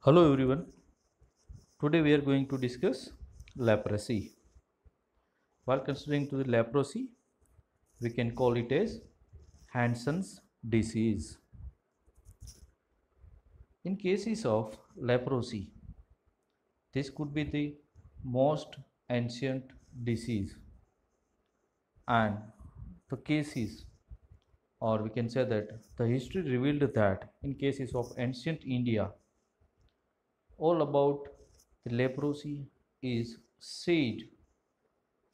Hello everyone. Today we are going to discuss leprosy. While considering to the leprosy, we can call it as Hansen's disease. In cases of leprosy, this could be the most ancient disease, and the cases, or we can say that the history revealed that in cases of ancient India, all about the leprosy is said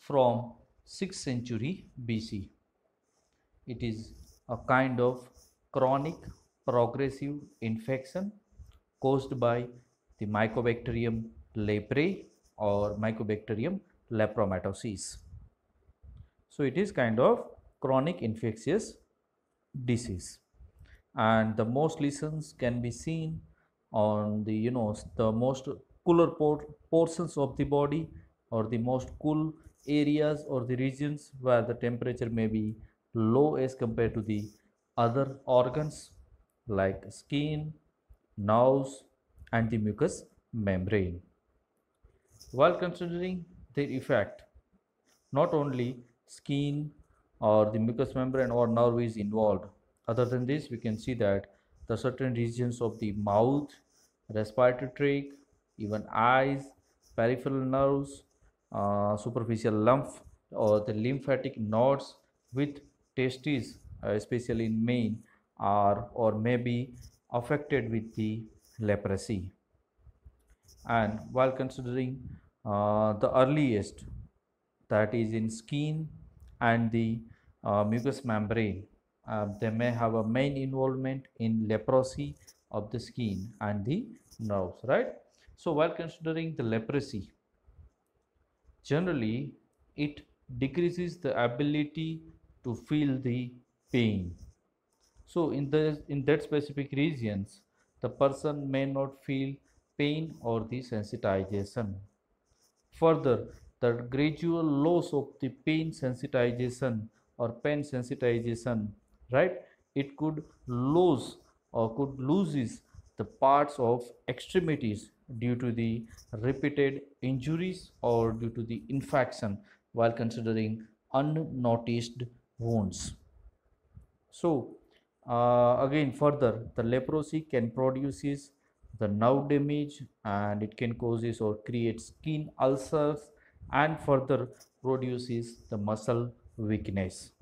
from 6th century BC. It is a kind of chronic progressive infection caused by the Mycobacterium leprae or Mycobacterium lepromatosis. So it is kind of chronic infectious disease, and the most lesions can be seen on the the most cooler portions of the body, or the most cool areas or the regions where the temperature may be low as compared to the other organs like skin, nerves, and the mucous membrane. While considering their effect, not only skin or the mucous membrane or nerve is involved. Other than this, we can see that the certain regions of the mouth, respiratory tract, even eyes, peripheral nerves, superficial lymph or the lymphatic nodes with testes, especially in men, are or may be affected with the leprosy. And while considering the earliest, that is in skin and the mucous membrane, they may have a main involvement in leprosy of the skin and the nerves, right? So while considering the leprosy, generally it decreases the ability to feel the pain. So in that specific regions, the person may not feel pain or the sensitization. Further, the gradual loss of the pain sensitization or pain sensitization, right? It could lose or could loses the parts of extremities due to the repeated injuries or due to the infection while considering unnoticed wounds. So again, further, the leprosy can produces the nerve damage, and it can causes or create skin ulcers, and further produces the muscle weakness.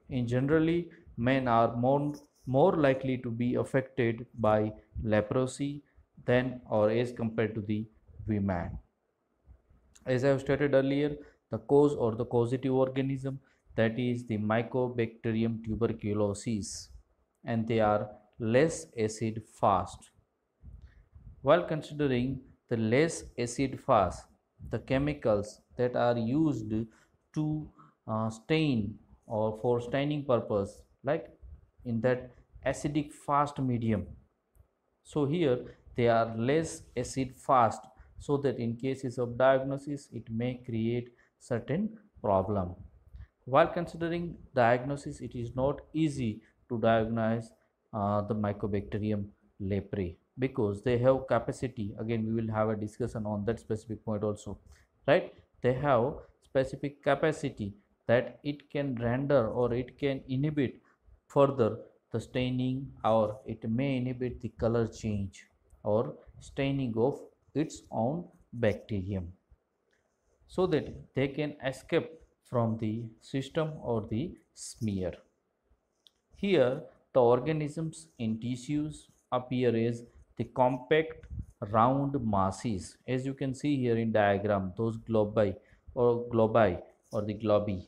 In generally, men are more likely to be affected by leprosy than or as compared to the women. As I have stated earlier, the cause or the causative organism, that is the Mycobacterium tuberculosis, and they are less acid fast. While considering the less acid fast, the chemicals that are used to stain or for staining purpose, like in that acidic fast medium, so here they are less acid fast, so that in cases of diagnosis it may create certain problem. While considering diagnosis, it is not easy to diagnose the Mycobacterium leprae because they have capacity. Again, we will have a discussion on that specific point also, right? They have specific capacity that it can render or it can inhibit further the staining, or it may inhibit the color change or staining of its own bacterium, so that they can escape from the system or the smear. Here, the organisms in tissues appear as the compact round masses. As you can see here in diagram, those globi or the globi,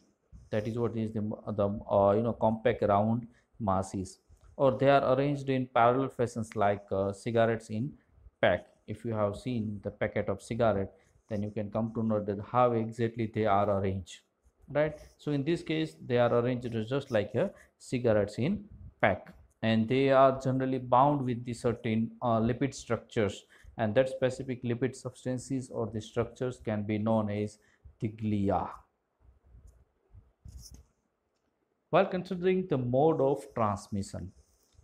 that is what is the compact round masses, or they are arranged in parallel fashions like cigarettes in pack. If you have seen the packet of cigarette, then you can come to know that how exactly they are arranged, right? So in this case, they are arranged just like a cigarettes in pack, and they are generally bound with the certain lipid structures, and that specific lipid substances or the structures can be known as the glia. While considering the mode of transmission,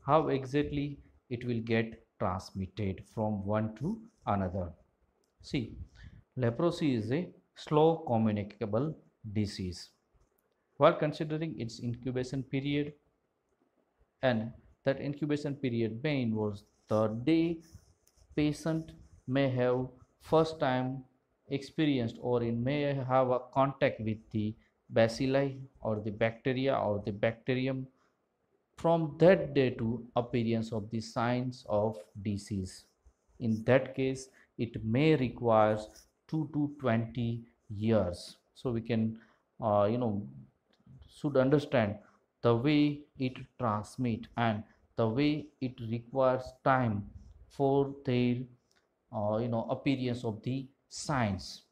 how exactly it will get transmitted from one to another. See, leprosy is a slow communicable disease. While considering its incubation period, and that incubation period may involve the day patient may have first time experienced or it may have a contact with the bacilli or the bacteria or the bacterium from that day to appearance of the signs of disease. In that case, it may require 2 to 20 years. So we can, should understand the way it transmit and the way it requires time for their, appearance of the signs.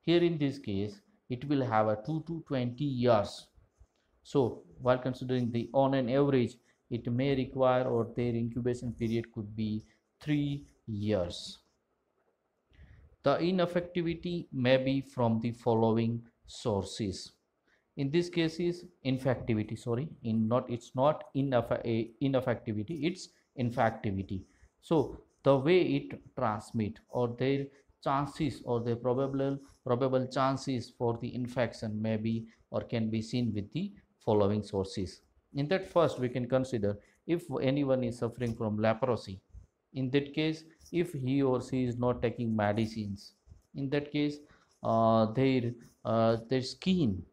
Here in this case, it will have a 2 to 20 years. So while considering the on an average, it may require or their incubation period could be 3 years. The ineffectivity may be from the following sources. In this case is infectivity, sorry, in not it's not ineffectivity, it's infectivity. So the way it transmit or their chances or the probable chances for the infection may be or can be seen with the following sources. In that, first we can consider if anyone is suffering from leprosy. In that case, if he or she is not taking medicines, in that case, their skin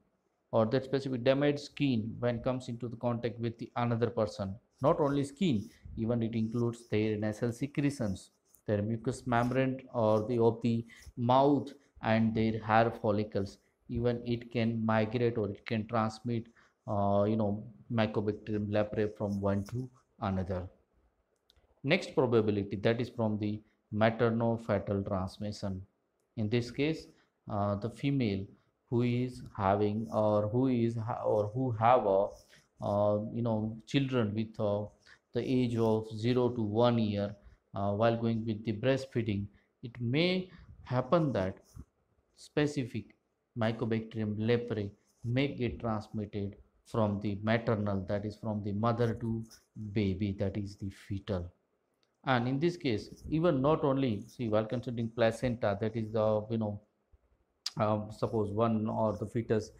or that specific damaged skin when comes into the contact with the another person, not only skin, even it includes their nasal secretions, their mucous membrane or the of the mouth and their hair follicles, even it can migrate or it can transmit, mycobacterium leprae from one to another. Next probability, that is from the maternal-fetal transmission. In this case, the female who is having or who have a, children with the age of 0 to 1 year, while going with the breastfeeding, it may happen that specific mycobacterium leprae may get transmitted from the maternal, that is from the mother to baby, that is the fetal. And in this case, even not only, see, while considering placenta, that is the, suppose one or the fetus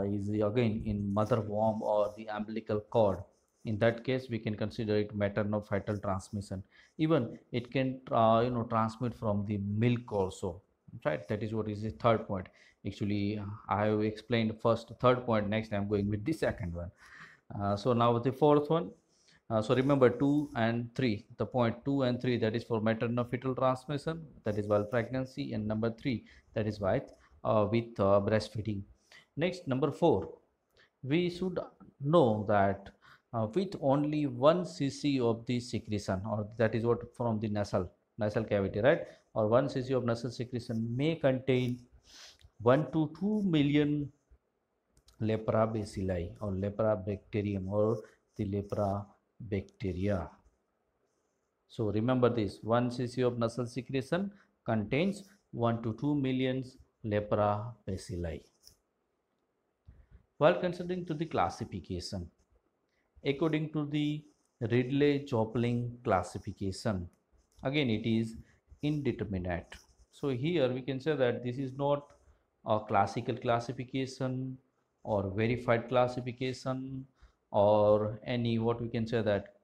is again in mother womb or the umbilical cord, in that case we can consider it maternal fetal transmission. Even it can transmit from the milk also, right? That is what is the third point. Actually, I have explained first third point, next I am going with the second one. So now the fourth one. So remember 2 and 3, the point 2 and 3, that is for maternal fetal transmission, that is while pregnancy, and number 3, that is with breastfeeding. Next, number 4, we should know that with only 1 cc of the secretion, or that is what from the nasal cavity, right, or 1 cc of nasal secretion may contain 1 to 2 million lepra bacilli or lepra bacterium or the lepra bacteria. So remember this, 1 cc of nasal secretion contains 1 to 2 million lepra bacilli. While considering to the classification, according to the Ridley-Jopling classification, again it is indeterminate. So here we can say that this is not a classical classification or verified classification or any, what we can say that,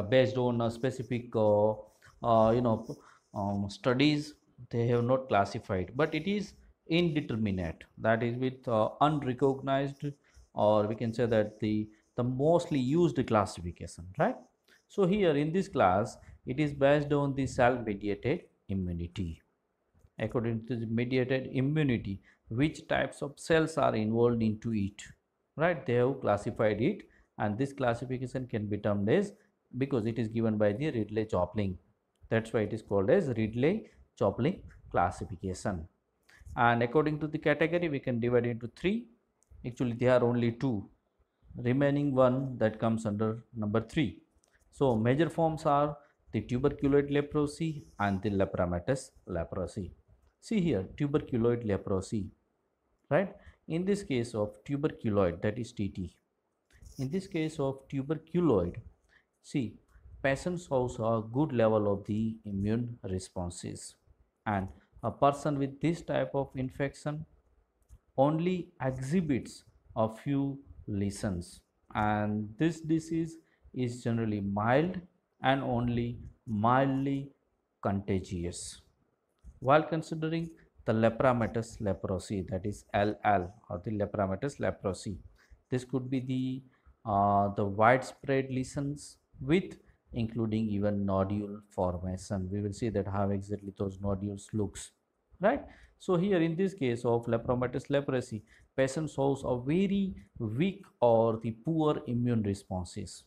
based on a specific studies, they have not classified, but it is indeterminate, that is with unrecognized, or we can say that the mostly used classification, right? So here in this class, it is based on the cell mediated immunity. According to the mediated immunity, which types of cells are involved into it, right? They have classified it, and this classification can be termed as, because it is given by the Ridley-Jopling, that's why it is called as Ridley-Jopling classification. And according to the category, we can divide into 3. Actually there are only 2, remaining one that comes under number 3. So major forms are the tuberculoid leprosy and the lepromatous leprosy. See here, tuberculoid leprosy, right? In this case of tuberculoid, that is TT. In this case of tuberculoid, see, patient shows a good level of the immune responses, and a person with this type of infection only exhibits a few lesions, and this disease is generally mild and only mildly contagious. While considering the lepromatous leprosy, that is LL, or the lepromatous leprosy, this could be the widespread lesions with including even nodule formation. We will see that how exactly those nodules looks, right? So here in this case of lepromatous leprosy, patient shows a very weak or the poor immune responses,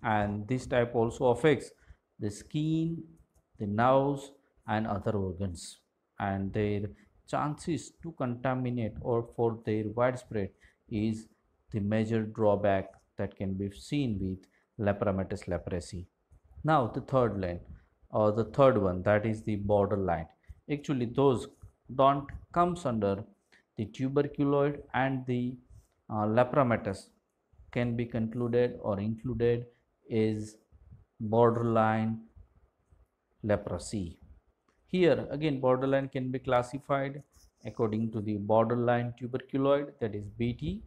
and this type also affects the skin, the nerves, and other organs, and their chances to contaminate or for their widespread is the major drawback that can be seen with lepromatous leprosy. Now the third line, or the third one, that is the borderline. Actually those don't comes under the tuberculoid, and the lepromatous can be concluded or included is borderline leprosy. Here again borderline can be classified according to the borderline tuberculoid, that is BT,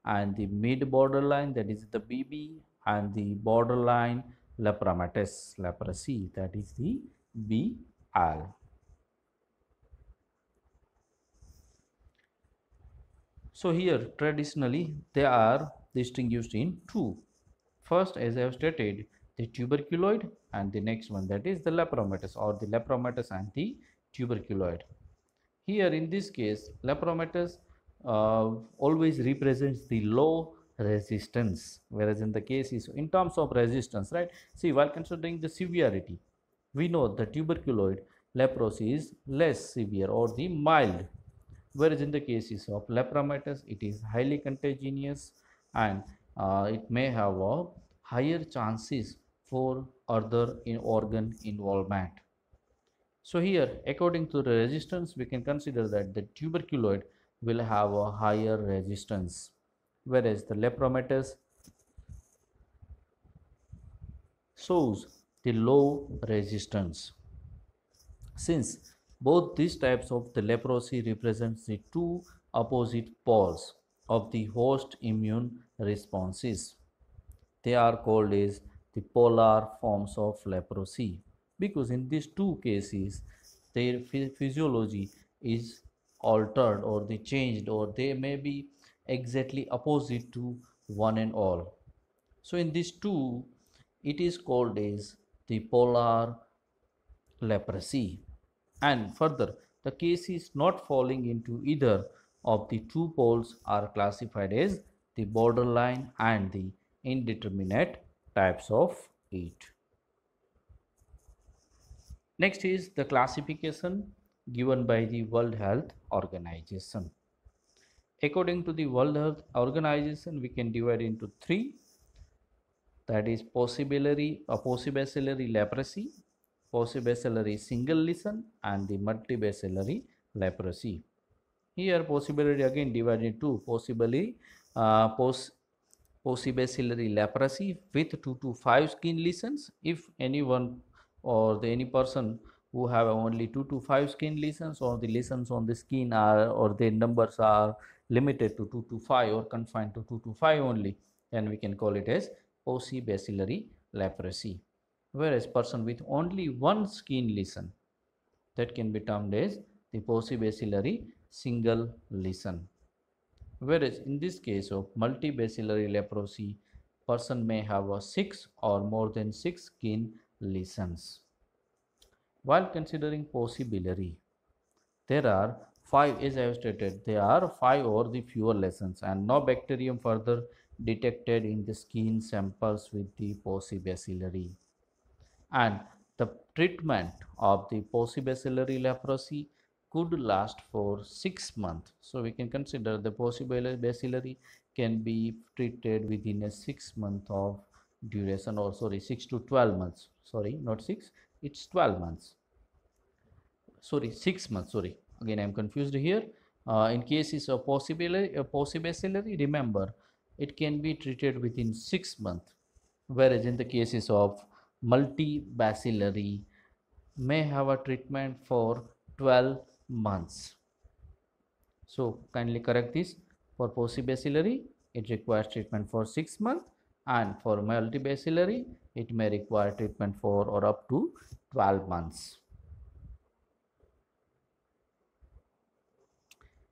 and the mid borderline, that is the BB, and the borderline lepromatous leprosy, that is the BL. So here traditionally they are distinguished in two. First, as I have stated, the tuberculoid, and the next one, that is the lepromatous, or the lepromatous and the tuberculoid. Here in this case, lepromatous always represents the low resistance, whereas in the case is in terms of resistance, right? See, while considering the severity, we know the tuberculoid leprosy is less severe or the mild, whereas in the cases of lepromatous it is highly contagious, and it may have a higher chances for other in organ involvement. So here according to the resistance we can consider that the tuberculoid will have a higher resistance, whereas the lepromatous shows the low resistance. Since both these types of the leprosy represents the two opposite poles of the host immune responses, they are called as the polar forms of leprosy, because in these two cases their physiology is altered or they changed, or they may be exactly opposite to one and all. So in these two it is called as the polar leprosy. And further, the cases not falling into either of the two poles are classified as the borderline and the indeterminate types of it. Next is the classification given by the World Health Organization. According to the World Health Organization, we can divide into three, that is possibacillary leprosy, possibacillary single lesion, and the multibacillary leprosy. Here possibly again divided into possibly possibacillary leprosy with 2 to 5 skin lesions. If anyone or any person who have only 2 to 5 skin lesions, or the lesions on the skin are, or the numbers are limited to 2 to 5 or confined to 2 to 5 only, then we can call it as possibacillary leprosy. Whereas person with only one skin lesion, that can be termed as the possibacillary single lesion. Whereas in this case of multibacillary leprosy, person may have a 6 or more than 6 skin lesions. While considering possibillary, there are 5, as I have stated, there are 5 or the fewer lesions, and no bacterium further detected in the skin samples with the possibacillary. And the treatment of the possibacillary leprosy could last for 6 months. So we can consider the possibacillary can be treated within a 6 month of duration, or sorry, 6 to 12 months, sorry, not 6, it's 12 months, sorry, 6 months, sorry, again I am confused here. In cases of possibacillary, remember it can be treated within 6 months, whereas in the cases of multibacillary may have a treatment for 12 months. So kindly correct this. For porcibacillary, it requires treatment for 6 months, and for multibacillary, it may require treatment for or up to 12 months.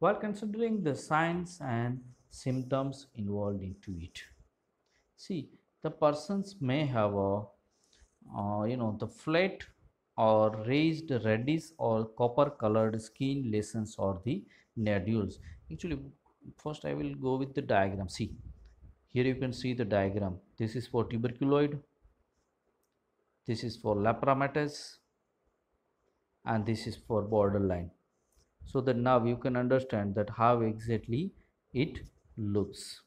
While considering the signs and symptoms involved into it, see, the persons may have a the flat or raised reddish or copper colored skin lesions or the nodules. Actually, first I will go with the diagram. See, here you can see the diagram. This is for tuberculoid, this is for lapromatous, and this is for borderline. So that now you can understand that how exactly it looks.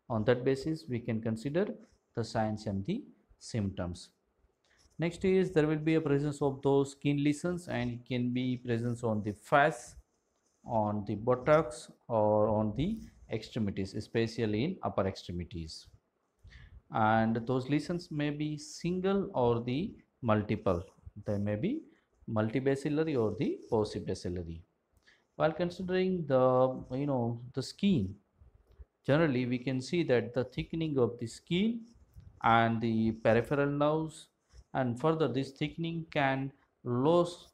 On that basis, we can consider the signs and the symptoms. Next is there will be a presence of those skin lesions, and it can be presence on the face, on the buttocks, or on the extremities, especially in upper extremities. And those lesions may be single or the multiple. They may be multibacillary or the porcibacillary. While considering the skin, generally we can see that the thickening of the skin and the peripheral nerves, and further this thickening can loses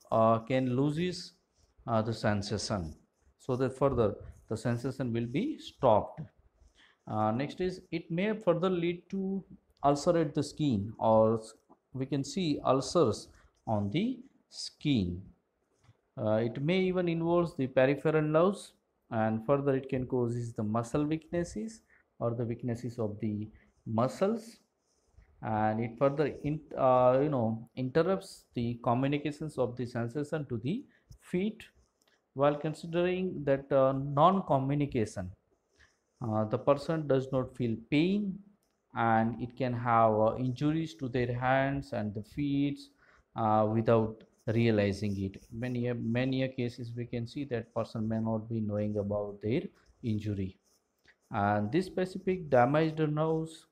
the sensation, so that further the sensation will be stopped. Next is it may further lead to ulcerate the skin, or we can see ulcers on the skin. It may even involve the peripheral nerves, and further it can causes the muscle weaknesses or the weaknesses of the muscles, and it further interrupts the communications of the sensation to the feet. While considering that non-communication, the person does not feel pain, and it can have injuries to their hands and the feet without realizing it. Many cases we can see that person may not be knowing about their injury, and this specific damaged nerves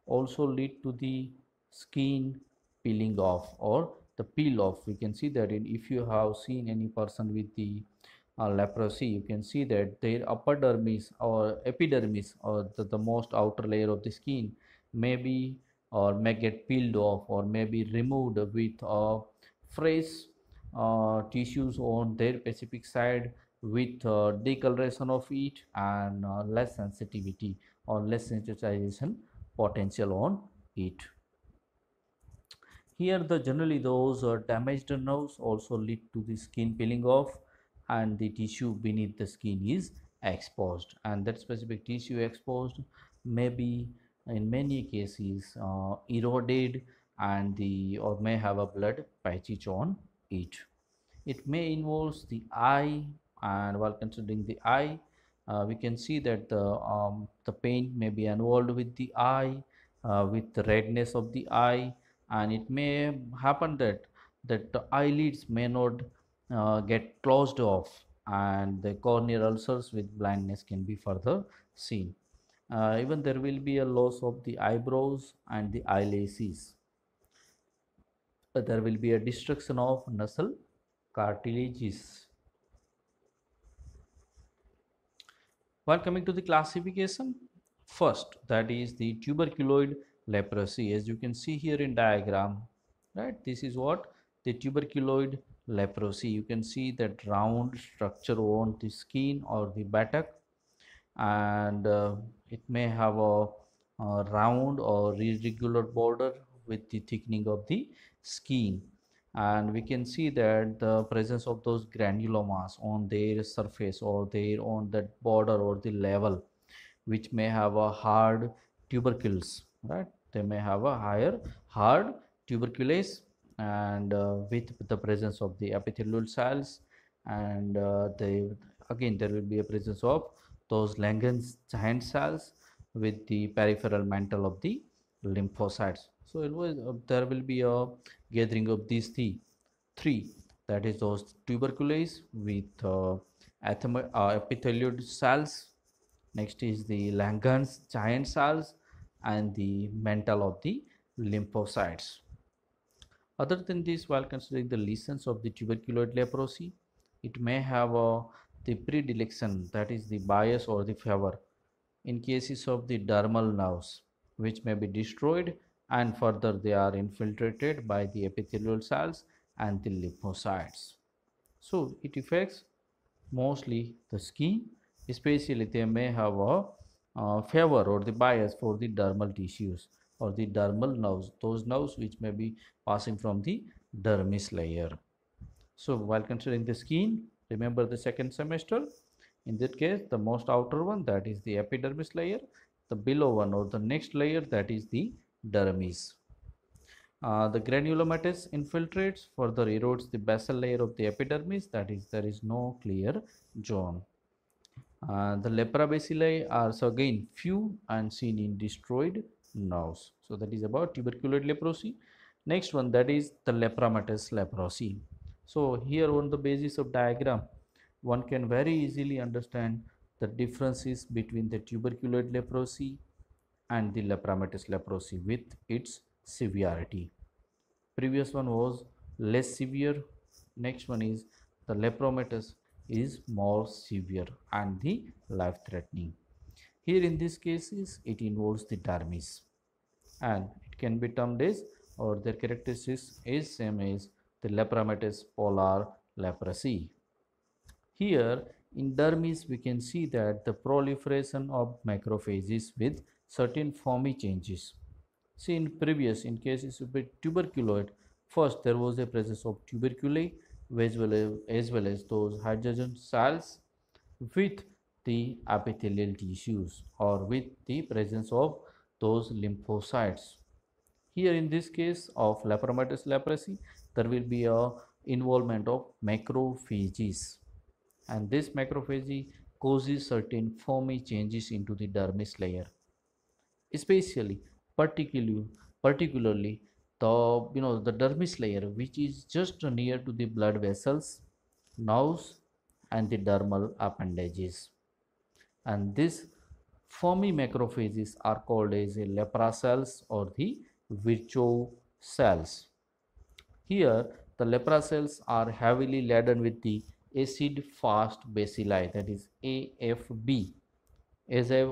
also lead to the skin peeling off or the peel off. We can see that if you have seen any person with the leprosy, you can see that their epidermis or epidermis, or the most outer layer of the skin, may be or may get peeled off or may be removed with fresh tissues on their specific side, with decoloration of it and less sensitivity or less sensitization potential on it. Here the generally those damaged nerves also lead to the skin peeling off, and the tissue beneath the skin is exposed, and that specific tissue exposed may be in many cases eroded, and the or may have a blood patches on it. It may involve the eye, and while considering the eye, we can see that the pain may be involved with the eye, with the redness of the eye, and it may happen that the eyelids may not get closed off, and the corneal ulcers with blindness can be further seen. Even there will be a loss of the eyebrows and the eyelashes. There will be a destruction of nasal cartilages. While coming to the classification, first that is the tuberculoid leprosy. As you can see here in diagram, right, this is what the tuberculoid leprosy. You can see that round structure on the skin or the buttock, and it may have a round or irregular border with the thickening of the skin, and we can see that the presence of those granulomas on their surface or their on that border or the level, which may have a hard tubercles, right, they may have a higher hard tuberculase, and with the presence of the epithelial cells, and they again there will be a presence of those Langerhans giant cells with the peripheral mantle of the lymphocytes. So it was, there will be a gathering of these three, that is those tuberculase with epithelial cells. Next is the Langerhans giant cells and the mantle of the lymphocytes. Other than this, while considering the lesions of the tuberculoid leprosy, it may have the predilection, that is the bias or the favor, in cases of the dermal nerves, which may be destroyed, and further they are infiltrated by the epithelial cells and the lymphocytes. So it affects mostly the skin, especially they may have a favor or the bias for the dermal tissues or the dermal nerves, those nerves which may be passing from the dermis layer. So while considering the skin, remember the second semester, in that case the most outer one, that is the epidermis layer, the below one or the next layer, that is the dermis. The granulomatous infiltrates, further erodes the basal layer of the epidermis, that is there is no clear zone. The lepra bacilli are so again few and seen in destroyed nerves. So that is about tuberculoid leprosy. Next one, that is the lepromatous leprosy. So here on the basis of diagram, one can very easily understand the differences between the tuberculoid leprosy and the lepromatous leprosy with its severity. Previous one was less severe. Next one is the lepromatous is more severe and the life threatening. Here in this cases it involves the dermis, and it can be termed as, or their characteristics is same as the lepromatous polar leprosy. Here in dermis we can see that the proliferation of macrophages with certain formy changes. See in previous, in cases of tuberculoid, first there was a presence of tuberculi as well as those hydrogen cells with the epithelial tissues or with the presence of those lymphocytes. Here in this case of lepromatous leprosy, there will be a involvement of macrophages, and this macrophagy causes certain foamy changes into the dermis layer, especially particularly particularly the the dermis layer, which is just near to the blood vessels, nerves, and the dermal appendages. And these foamy macrophages are called as a lepra cells or the Virchow cells. Here, the lepra cells are heavily laden with the acid fast bacilli, that is AFB. As I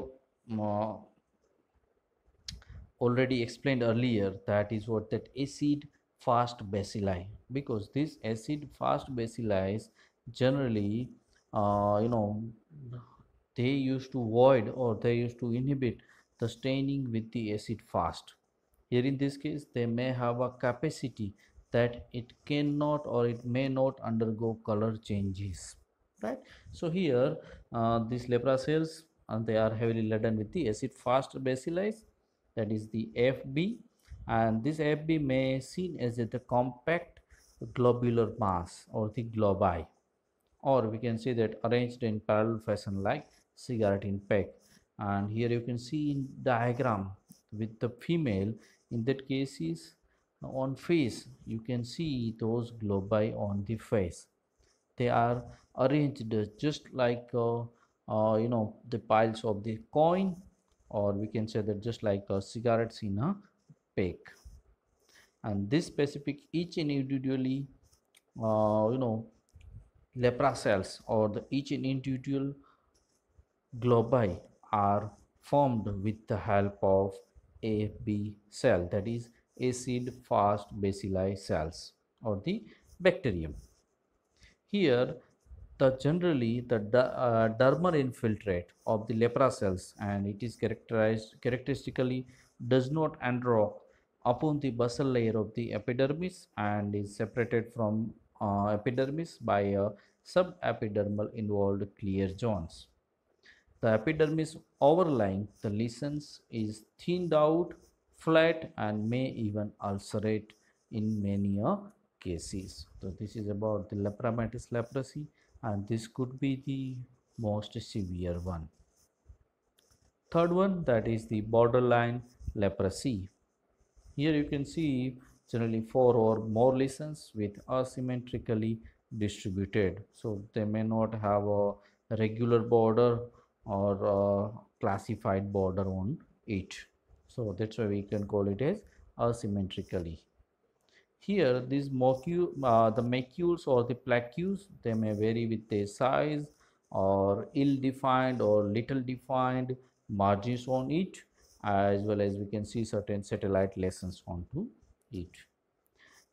already explained earlier, that is what that acid fast bacilli, because this acid fast bacilli is generally you know they used to void or they used to inhibit the staining with the acid fast. Here in this case they may have a capacity that it cannot or it may not undergo color changes, right? So here these lepra cells, they are heavily laden with the acid fast bacilli, that is the FB, and this FB may seen as the compact globular mass or the globi, or we can say that arranged in parallel fashion like cigarette in pack. And here you can see in diagram with the female, in that case is on face, you can see those globi on the face. They are arranged just like the piles of the coin, or we can say that just like cigarettes in a pack. And this specific each and individually uh, you know lepra cells or the each and individual globi are formed with the help of a B cell, that is acid fast bacilli cells or the bacterium. Here, the generally the dermal infiltrate of the lepra cells, and it is characteristically does not enroll upon the basal layer of the epidermis and is separated from epidermis by a subepidermal involved clear zones. The epidermis overlying the lesions is thinned out, flat, and may even ulcerate in many cases. So this is about the lepromatous leprosy, and this could be the most severe one. Third one, that is the borderline leprosy. Here you can see generally 4 or more lesions with asymmetrically distributed. So they may not have a regular border or a classified border on it. So that's why we can call it as asymmetrically. Here, the macules or the plaques, they may vary with their size or ill-defined or little defined margins on it, as well as we can see certain satellite lesions onto it.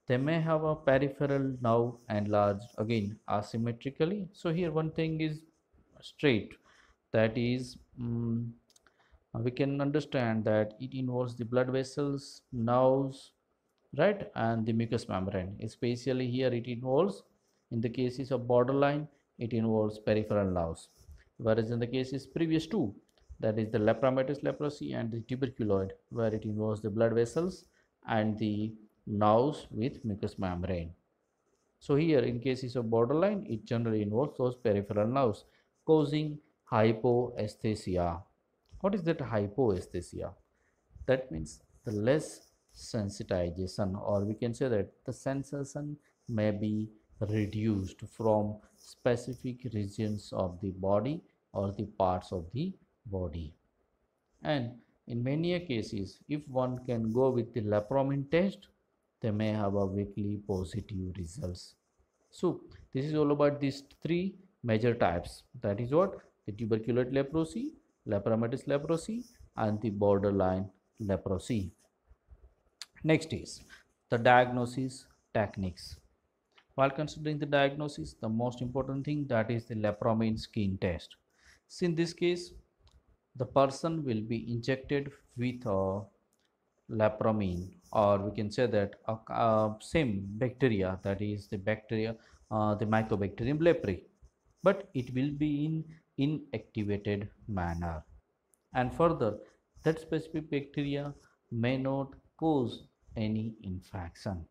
They may have a peripheral nerve enlarged again asymmetrically. So here one thing is straight, that is we can understand that it involves the blood vessels, nerves, right, and the mucous membrane. Especially here it involves, in the cases of borderline, it involves peripheral nerves, whereas in the cases previous two, that is the lepromatous leprosy and the tuberculoid, where it involves the blood vessels and the nerves with mucous membrane. So here in cases of borderline, it generally involves those peripheral nerves causing hypoesthesia. What is that hypoesthesia? That means the less sensitization, or we can say that the sensation may be reduced from specific regions of the body or the parts of the body. And in many cases, if one can go with the lepromin test, they may have a weekly positive results. So this is all about these three major types, that is what, the tuberculous leprosy, lepromatous leprosy, and the borderline leprosy. Next is the diagnosis techniques. While considering the diagnosis, the most important thing, that is the lepromin skin test. So in this case, the person will be injected with a lepromin, or we can say that same bacteria, that is the bacteria, the Mycobacterium leprae, but it will be in inactivated manner. And further, that specific bacteria may not cause any infection,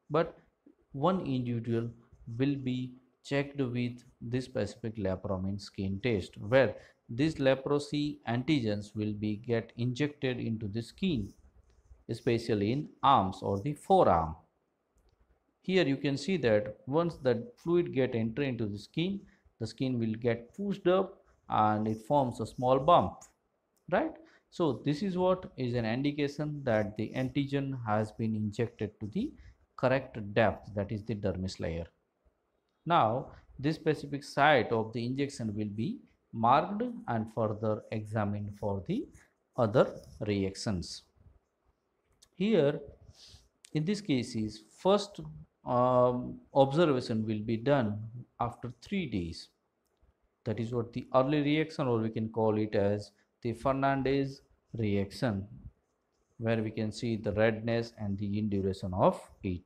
but one individual will be checked with this specific lepromin skin test, where these leprosy antigens will be get injected into the skin, especially in arms or the forearm. Here you can see that once the fluid get enter into the skin will get pushed up and it forms a small bump, right? So this is what is an indication that the antigen has been injected to the correct depth, that is the dermis layer. Now this specific site of the injection will be marked and further examined for the other reactions. Here in this case is first observation will be done after 3 days, that is what the early reaction, or we can call it as the Fernandez reaction, where we can see the redness and the duration of it.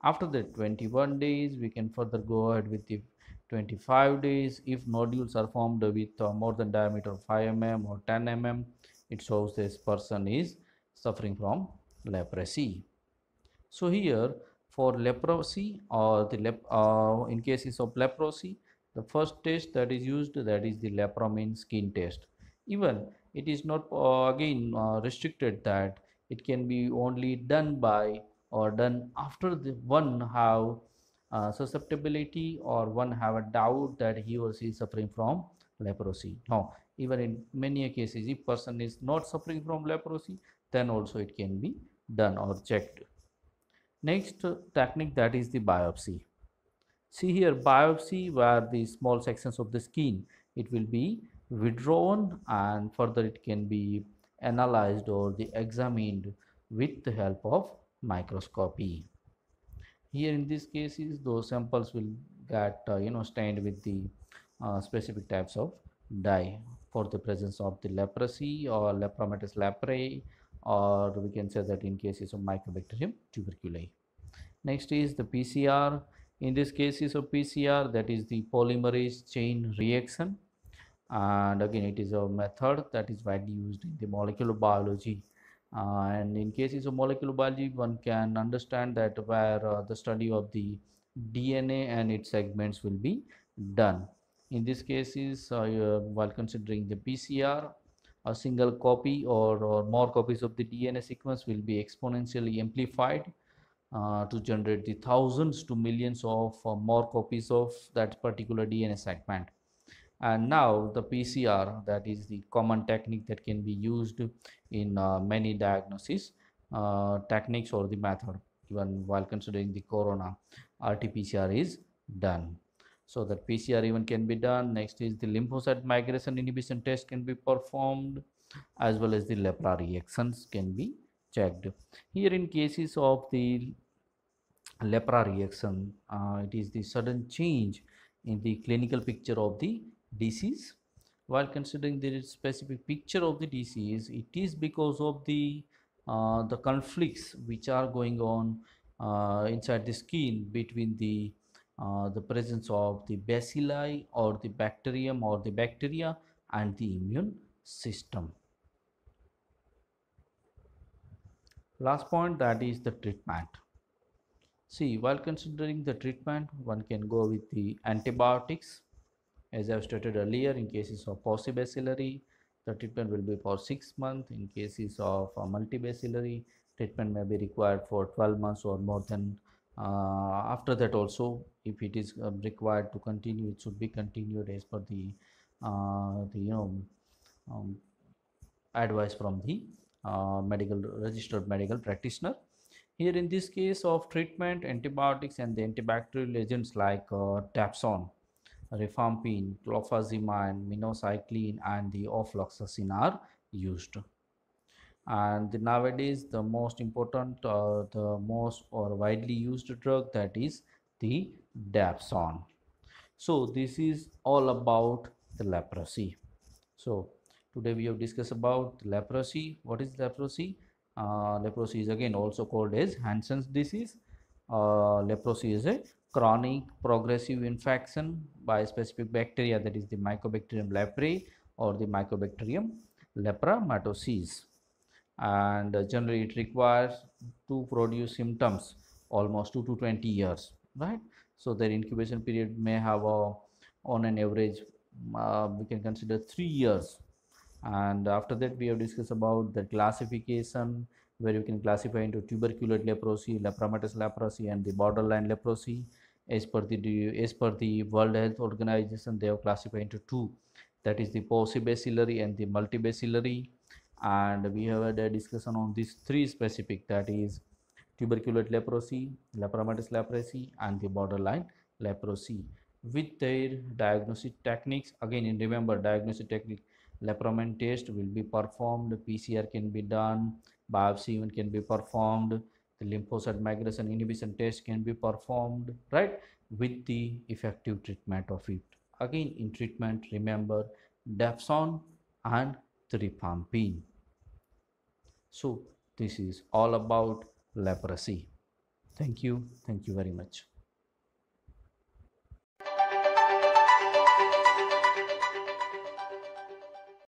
After the 21 days, we can further go ahead with the 25 days. If nodules are formed with more than diameter of 5 mm or 10 mm, it shows this person is suffering from leprosy. So here for leprosy, or in cases of leprosy, the first test that is used, that is the lepromin skin test. Even it is not again restricted that it can be only done by or done after the one have susceptibility or one have a doubt that he or she is suffering from leprosy. Now even in many cases, if person is not suffering from leprosy, then also it can be done or checked. Next technique, that is the biopsy. See here biopsy, where the small sections of the skin, it will be withdrawn and further it can be analyzed or the examined with the help of microscopy. Here in these cases, those samples will get stained with the specific types of dye for the presence of the leprosy or lepromatous leprae, or we can say that in cases of Mycobacterium tuberculosis. Next is the PCR. In this case is of PCR, that is the polymerase chain reaction, and again it is a method that is widely used in the molecular biology. And in cases of molecular biology, one can understand that where the study of the DNA and its segments will be done. In this case is while considering the PCR, a single copy or more copies of the DNA sequence will be exponentially amplified to generate the thousands to millions of more copies of that particular DNA segment. And now the PCR, that is the common technique that can be used in many diagnosis techniques or the method. even while considering the corona, RT-PCR is done. So that PCR even can be done. Next is the lymphocyte migration inhibition test can be performed, as well as the lepra reactions can be checked. Here in cases of the lepra reaction, it is the sudden change in the clinical picture of the disease. While considering the specific picture of the disease, it is because of the conflicts which are going on inside the skin between the presence of the bacilli or the bacterium or the bacteria and the immune system. Last point, that is the treatment. See, while considering the treatment, one can go with the antibiotics. As I've stated earlier, in cases of paucibacillary, the treatment will be for 6 months. In cases of multibacillary, treatment may be required for 12 months or more than. After that also, if it is required to continue, it should be continued as per the um, advice from the registered medical practitioner. Here in this case of treatment, antibiotics and the antibacterial agents like Dapsone, rifampin, clofazimine, minocycline and the ofloxacin are used. And nowadays the most important, the most or widely used drug, that is the Dapsone. So this is all about the leprosy. So today we have discussed about leprosy. What is leprosy? Leprosy is again also called as Hansen's disease. Leprosy is a chronic progressive infection by a specific bacteria, that is the Mycobacterium leprae or the Mycobacterium lepromatosis. And generally it requires to produce symptoms almost 2 to 20 years, right? So their incubation period may have on an average, we can consider 3 years. And after that we have discussed about the classification, where you can classify into tuberculous leprosy, lepromatous leprosy and the borderline leprosy. As per the World Health Organization, they have classified into two, that is the paucibacillary and the multibacillary. And we have had a discussion on these three specific, that is tuberculous leprosy, lepromatous leprosy and the borderline leprosy, with their diagnostic techniques. Again, in remember, diagnostic technique, leproman test will be performed, PCR can be done, biopsy even can be performed, the lymphocyte migration inhibition test can be performed, right, with the effective treatment of it. Again, in treatment, remember Dapsone and Rifampin. So this is all about leprosy. Thank you very much.